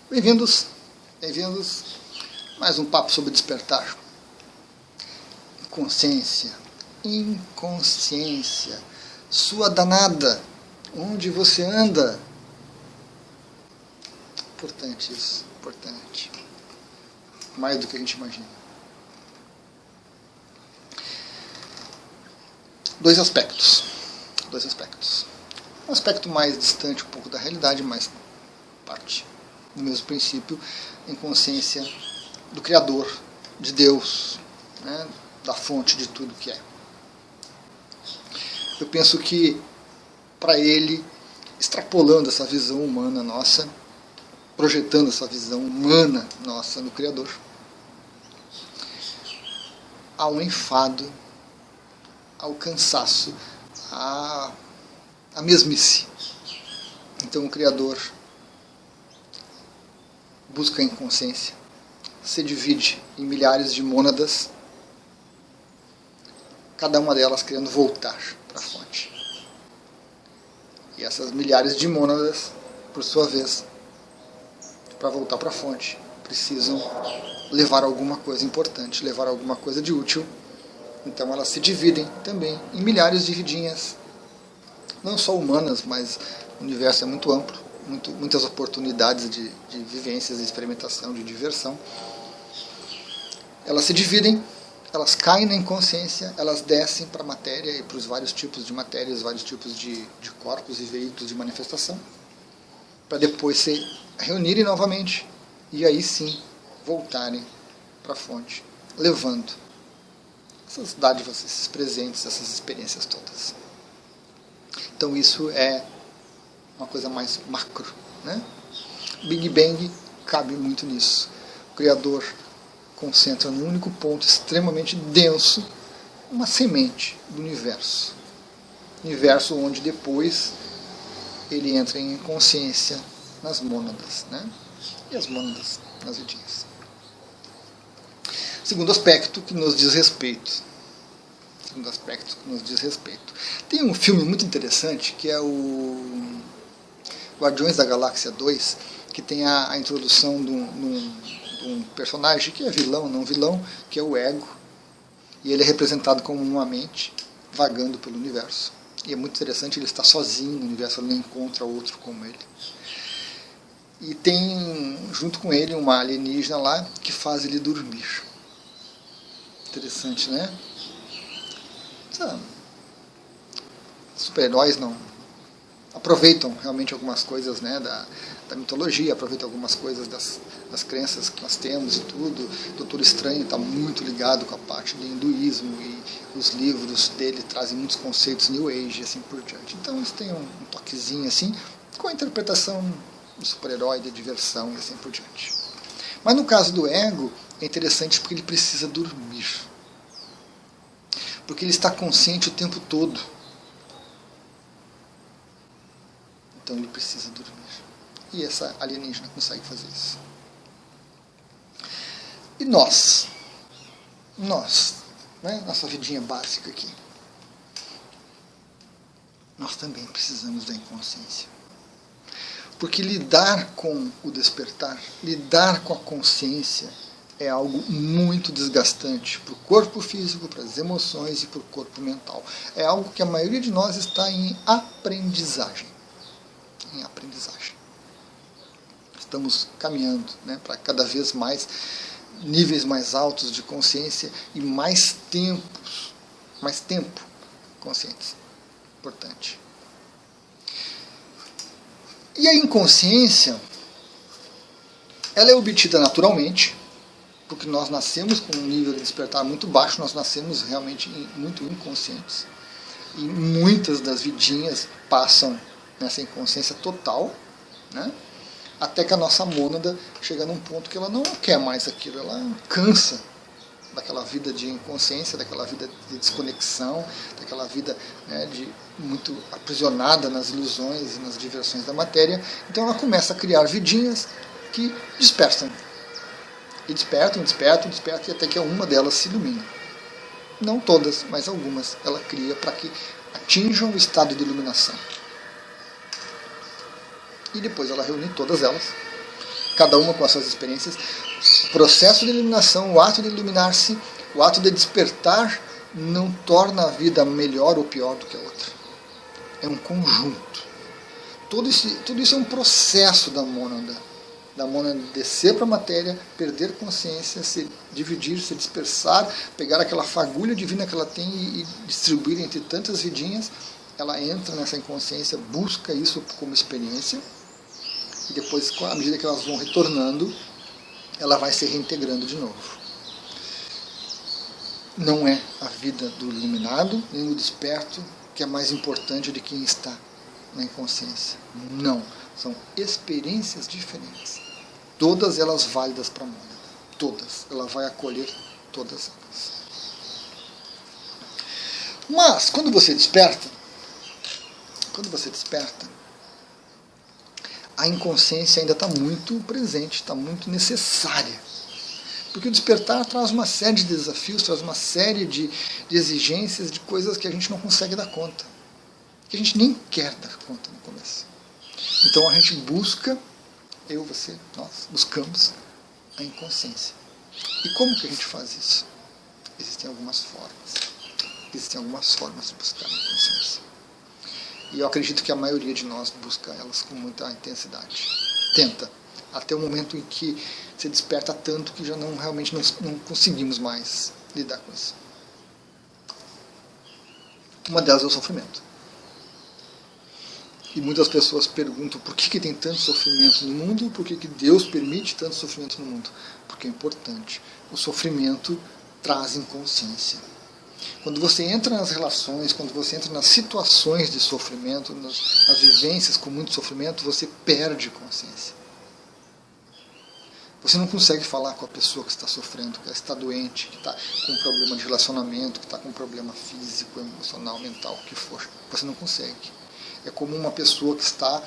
Bem-vindos, bem-vindos. Mais um papo sobre despertar. Consciência, inconsciência, sua danada, onde você anda. Importante isso, importante. Mais do que a gente imagina. Dois aspectos. Um aspecto mais distante um pouco da realidade, mas parte do mesmo princípio, em consciência do Criador, de Deus, né, da fonte de tudo que é. Eu penso que, para ele, extrapolando essa visão humana nossa, projetando essa visão humana nossa no Criador, há um enfado, ao cansaço, à mesmice. Então o Criador busca a inconsciência, se divide em milhares de mônadas, cada uma delas querendo voltar para a fonte. E essas milhares de mônadas, por sua vez, para voltar para a fonte, precisam levar alguma coisa importante, levar alguma coisa de útil. Então elas se dividem também em milhares de vidinhas, não só humanas, mas o universo é muito amplo, muitas oportunidades de vivências, de experimentação, de diversão. Elas se dividem, elas caem na inconsciência, elas descem para a matéria e para os vários tipos de matérias, vários tipos de corpos e veículos de manifestação, para depois se reunirem novamente e aí sim voltarem para a fonte, levando essas dádivas, esses presentes, essas experiências todas. Então isso é uma coisa mais macro, né? Big Bang cabe muito nisso. O Criador concentra num único ponto extremamente denso uma semente do universo. Universo onde depois ele entra em consciência nas mônadas, né? E as mônadas nas vidinhas. Segundo aspecto que nos diz respeito. Tem um filme muito interessante que é o Guardiões da Galáxia 2, que tem a introdução de um personagem que é vilão, não vilão, que é o Ego, e ele é representado como uma mente vagando pelo universo. E é muito interessante, ele está sozinho no universo, ele não encontra outro como ele. E tem junto com ele uma alienígena lá que faz ele dormir. Interessante, né? Super-heróis não aproveitam realmente algumas coisas, né, da mitologia, aproveitam algumas coisas das crenças que nós temos e tudo. O Doutor Estranho está muito ligado com a parte do hinduísmo e os livros dele trazem muitos conceitos New Age e assim por diante. Então eles têm um toquezinho assim, com a interpretação do super-herói, de diversão e assim por diante. Mas no caso do Ego, é interessante porque ele precisa dormir. Porque ele está consciente o tempo todo. Então ele precisa dormir. E essa alienígena consegue fazer isso. E nós, né, nossa vidinha básica aqui, nós também precisamos da inconsciência. Porque lidar com o despertar, lidar com a consciência, é algo muito desgastante para o corpo físico, para as emoções e para o corpo mental. É algo que a maioria de nós está em aprendizagem. Estamos caminhando, né, para cada vez mais níveis mais altos de consciência e mais tempo conscientes. Importante. E a inconsciência, ela é obtida naturalmente, porque nós nascemos com um nível de despertar muito baixo, nós nascemos realmente muito inconscientes. E muitas das vidinhas passam nessa inconsciência total, né? Até que a nossa mônada chega num ponto que ela não quer mais aquilo, ela cansa daquela vida de inconsciência, daquela vida de desconexão, daquela vida, né, de muito aprisionada nas ilusões e nas diversões da matéria. Então ela começa a criar vidinhas que despertam. E despertam, e até que uma delas se ilumina. Não todas, mas algumas ela cria para que atinjam o estado de iluminação. E depois ela reúne todas elas cada uma com as suas experiências. O processo de iluminação, o ato de iluminar-se, o ato de despertar, não torna a vida melhor ou pior do que a outra. É um conjunto. Tudo isso é um processo da mônada. Da mônada descer para a matéria, perder consciência, se dividir, se dispersar, pegar aquela fagulha divina que ela tem e distribuir entre tantas vidinhas. Ela entra nessa inconsciência, busca isso como experiência, e depois, à medida que elas vão retornando, ela vai se reintegrando de novo. Não é a vida do iluminado, nem do desperto, que é mais importante de quem está na inconsciência. Não. São experiências diferentes. Todas elas válidas para a mônada. Todas. Ela vai acolher todas elas. Mas, quando você desperta, a inconsciência ainda está muito presente, está muito necessária. Porque o despertar traz uma série de desafios, traz uma série de exigências, de coisas que a gente não consegue dar conta. Que a gente nem quer dar conta no começo. Então a gente busca, eu, você, nós, buscamos a inconsciência. E como que a gente faz isso? Existem algumas formas. Existem algumas formas de buscar a inconsciência. E eu acredito que a maioria de nós busca elas com muita intensidade. Tenta. Até o momento em que se desperta tanto que já realmente não conseguimos mais lidar com isso. Uma delas é o sofrimento. E muitas pessoas perguntam por que tem tanto sofrimento no mundo, por que Deus permite tanto sofrimento no mundo. Porque é importante. O sofrimento traz inconsciência. Quando você entra nas relações, quando você entra nas situações de sofrimento, nas vivências com muito sofrimento, você perde consciência. Você não consegue falar com a pessoa que está sofrendo, que está doente, que está com um problema de relacionamento, que está com um problema físico, emocional, mental, o que for. Você não consegue. É como uma pessoa que está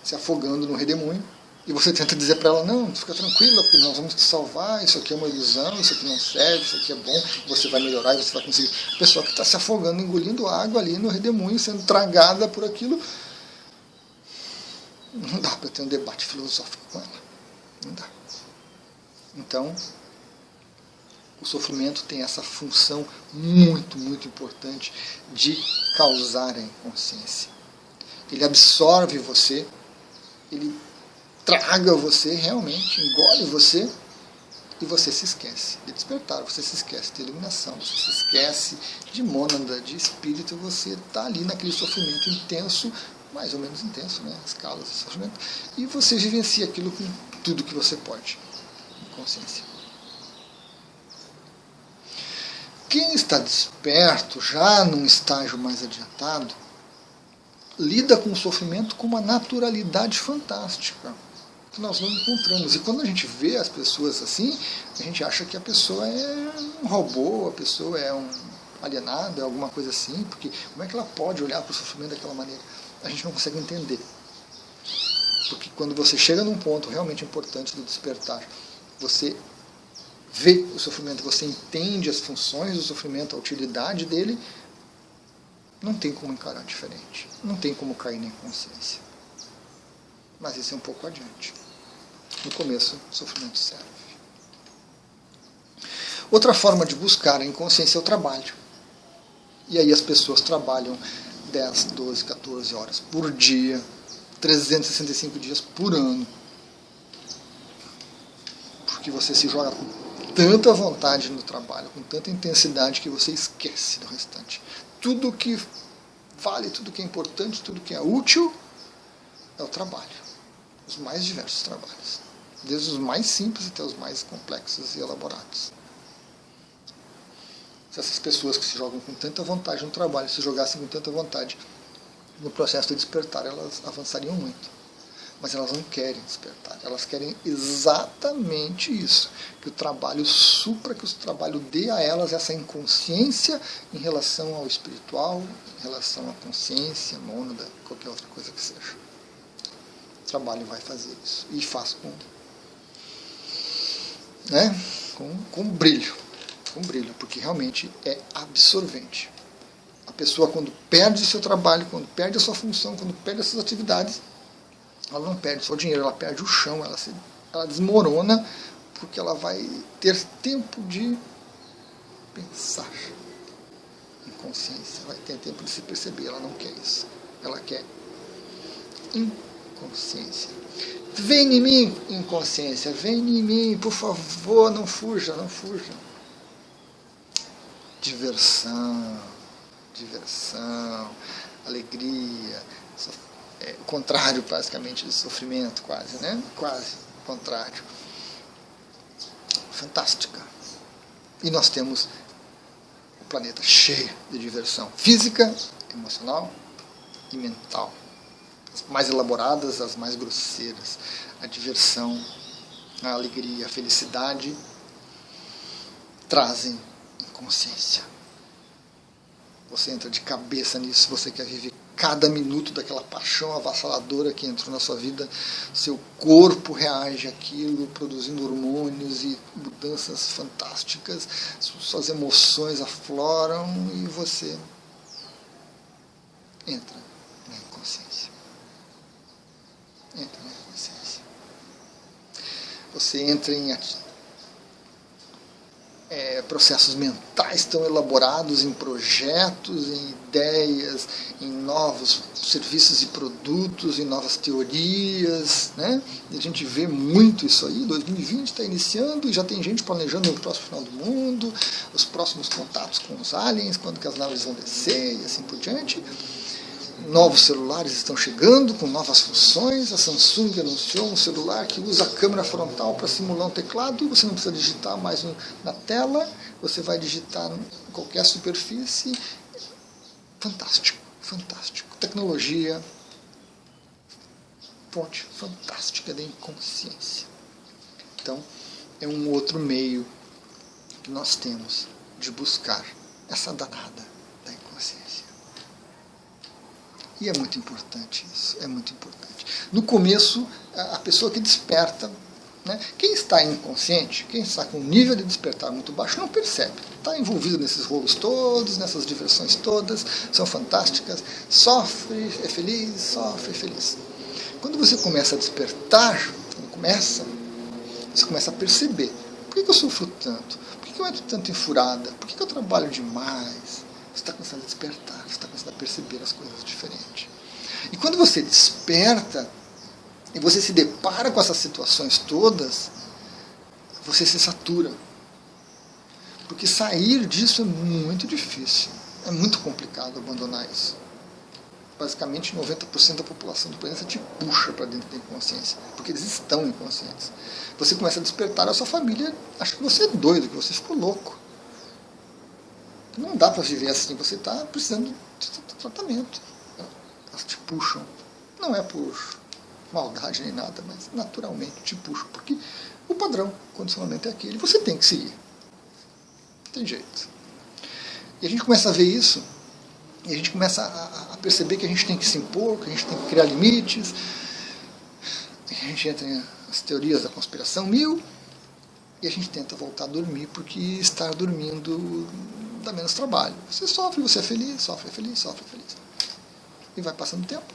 se afogando no redemoinho e você tenta dizer para ela, não, fica tranquila, porque nós vamos te salvar, isso aqui é uma ilusão, isso aqui não serve, isso aqui é bom, você vai melhorar e você vai conseguir. A pessoa que está se afogando, engolindo água ali no redemoinho, sendo tragada por aquilo, não dá para ter um debate filosófico com ela. Não dá. Então, o sofrimento tem essa função muito, muito importante de causar a inconsciência. Ele absorve você, ele traga você realmente, engole você, e você se esquece de despertar, você se esquece de iluminação, você se esquece de mônada, de espírito, você está ali naquele sofrimento intenso, mais ou menos intenso, né? Escalas de sofrimento, e você vivencia aquilo com tudo que você pode, com consciência. Quem está desperto, já num estágio mais adiantado, lida com o sofrimento com uma naturalidade fantástica, que nós não encontramos. E quando a gente vê as pessoas assim, a gente acha que a pessoa é um robô, a pessoa é um alienado, é alguma coisa assim, porque como é que ela pode olhar para o sofrimento daquela maneira? A gente não consegue entender. Porque quando você chega num ponto realmente importante do despertar, você vê o sofrimento, você entende as funções do sofrimento, a utilidade dele, não tem como encarar diferente. Não tem como cair na inconsciência. Mas isso é um pouco adiante. No começo, o sofrimento serve. Outra forma de buscar a inconsciência é o trabalho. E aí as pessoas trabalham 10, 12, 14 horas por dia, 365 dias por ano. Porque você se joga com tanta vontade no trabalho, com tanta intensidade, que você esquece do restante. Tudo que vale, tudo que é importante, tudo que é útil é o trabalho. Os mais diversos trabalhos. Desde os mais simples até os mais complexos e elaborados. Se essas pessoas que se jogam com tanta vontade no trabalho se jogassem com tanta vontade no processo de despertar, elas avançariam muito. Mas elas não querem despertar. Elas querem exatamente isso. Que o trabalho supra, que o trabalho dê a elas essa inconsciência em relação ao espiritual, em relação à consciência, mônada, qualquer outra coisa que seja. O trabalho vai fazer isso. E faz com brilho. Com brilho, porque realmente é absorvente. A pessoa, quando perde o seu trabalho, quando perde a sua função, quando perde as suas atividades, ela não perde só o dinheiro, ela perde o chão, ela ela desmorona porque ela vai ter tempo de pensar em consciência, vai ter tempo de se perceber. Ela não quer isso, ela quer inconsciência. Vem em mim, inconsciência, vem em mim, por favor, não fuja, não fuja. Diversão, diversão, alegria, o contrário basicamente de sofrimento, quase, né? Quase o contrário. Fantástica. E nós temos o planeta cheio de diversão física, emocional e mental. As mais elaboradas, as mais grosseiras. A diversão, a alegria, a felicidade trazem inconsciência. Você entra de cabeça nisso, você quer viver cada minuto daquela paixão avassaladora que entrou na sua vida, seu corpo reage àquilo, produzindo hormônios e mudanças fantásticas, suas emoções afloram e você entra na inconsciência. Entra na inconsciência. Você entra em processos mentais tão elaborados, em projetos, em ideias, em novos serviços e produtos, em novas teorias, né? E a gente vê muito isso aí. 2020 está iniciando e já tem gente planejando o próximo final do mundo, os próximos contatos com os aliens, quando que as naves vão descer e assim por diante. Novos celulares estão chegando com novas funções. A Samsung anunciou um celular que usa a câmera frontal para simular um teclado e você não precisa digitar mais na tela, você vai digitar em qualquer superfície. Fantástico, fantástico. Tecnologia, fonte fantástica da inconsciência. Então, é um outro meio que nós temos de buscar essa danada da inconsciência. E é muito importante isso, é muito importante. No começo, a pessoa que desperta, né, quem está inconsciente, quem está com um nível de despertar muito baixo, não percebe. Está envolvido nesses rolos todos, nessas diversões todas, são fantásticas, sofre, é feliz, sofre, é feliz. Quando você começa a despertar, você começa a perceber, por que eu sofro tanto? Por que eu entro tanto em furada? Por que eu trabalho demais? Você está começando a despertar, você está começando a perceber as coisas diferentes. E quando você desperta, e você se depara com essas situações todas, você se satura. Porque sair disso é muito difícil, é muito complicado abandonar isso. Basicamente 90% da população do planeta te puxa para dentro da inconsciência, porque eles estão inconscientes. Você começa a despertar, a sua família acha que você é doido, que você ficou louco. Não dá para viver assim, você está precisando de tratamento. Elas te puxam. Não é por maldade nem nada, mas naturalmente te puxam, porque o padrão, o condicionamento é aquele, você tem que seguir. Não tem jeito. E a gente começa a ver isso, e a gente começa a perceber que a gente tem que se impor, que a gente tem que criar limites. A gente entra nas teorias da conspiração 1000, e a gente tenta voltar a dormir, porque estar dormindo dá menos trabalho. Você sofre, você é feliz, sofre, é feliz, sofre, é feliz. E vai passando o tempo.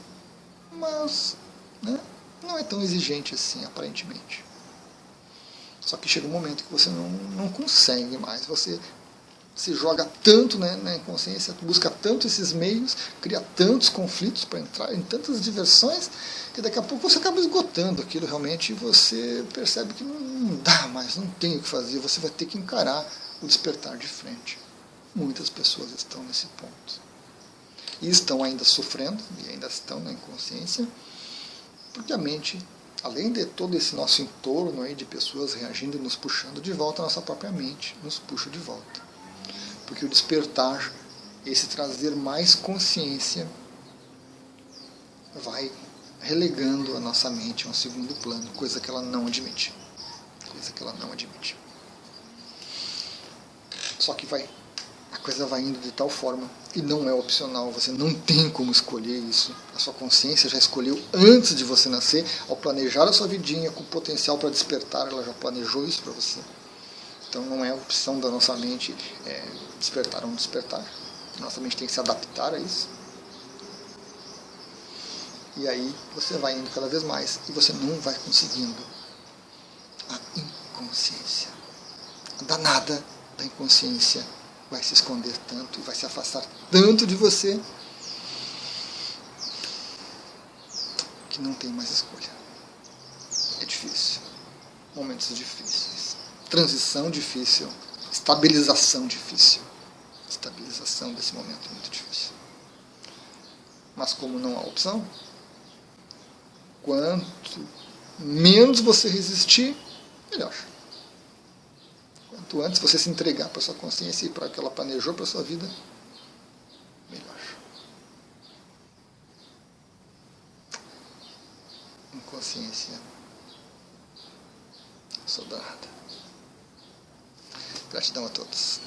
Mas, né, não é tão exigente assim, aparentemente. Só que chega um momento que você não consegue mais. Você se joga tanto, né, na inconsciência, busca tanto esses meios, cria tantos conflitos para entrar em tantas diversões, que daqui a pouco você acaba esgotando aquilo realmente e você percebe que não dá mais, não tem o que fazer, você vai ter que encarar o despertar de frente. Muitas pessoas estão nesse ponto. E estão ainda sofrendo, e ainda estão na inconsciência, porque a mente, além de todo esse nosso entorno aí de pessoas reagindo e nos puxando de volta, a nossa própria mente nos puxa de volta. Porque o despertar, esse trazer mais consciência, vai relegando a nossa mente a um segundo plano, coisa que ela não admite. Coisa que ela não admite. Só que a coisa vai indo de tal forma, e não é opcional, você não tem como escolher isso. A sua consciência já escolheu antes de você nascer, ao planejar a sua vidinha com potencial para despertar, ela já planejou isso para você. Então não é opção da nossa mente despertar ou não despertar. Nossa mente tem que se adaptar a isso. E aí você vai indo cada vez mais, e você não vai conseguindo A inconsciência. A danada da inconsciência vai se esconder tanto e vai se afastar tanto de você que não tem mais escolha. É difícil. Momentos difíceis. Transição difícil. Estabilização difícil. Estabilização desse momento muito difícil. Mas como não há opção, quanto menos você resistir, melhor. Quanto antes você se entregar para a sua consciência e para o que ela planejou para a sua vida, melhor. Inconsciência soldada. Gratidão a todos.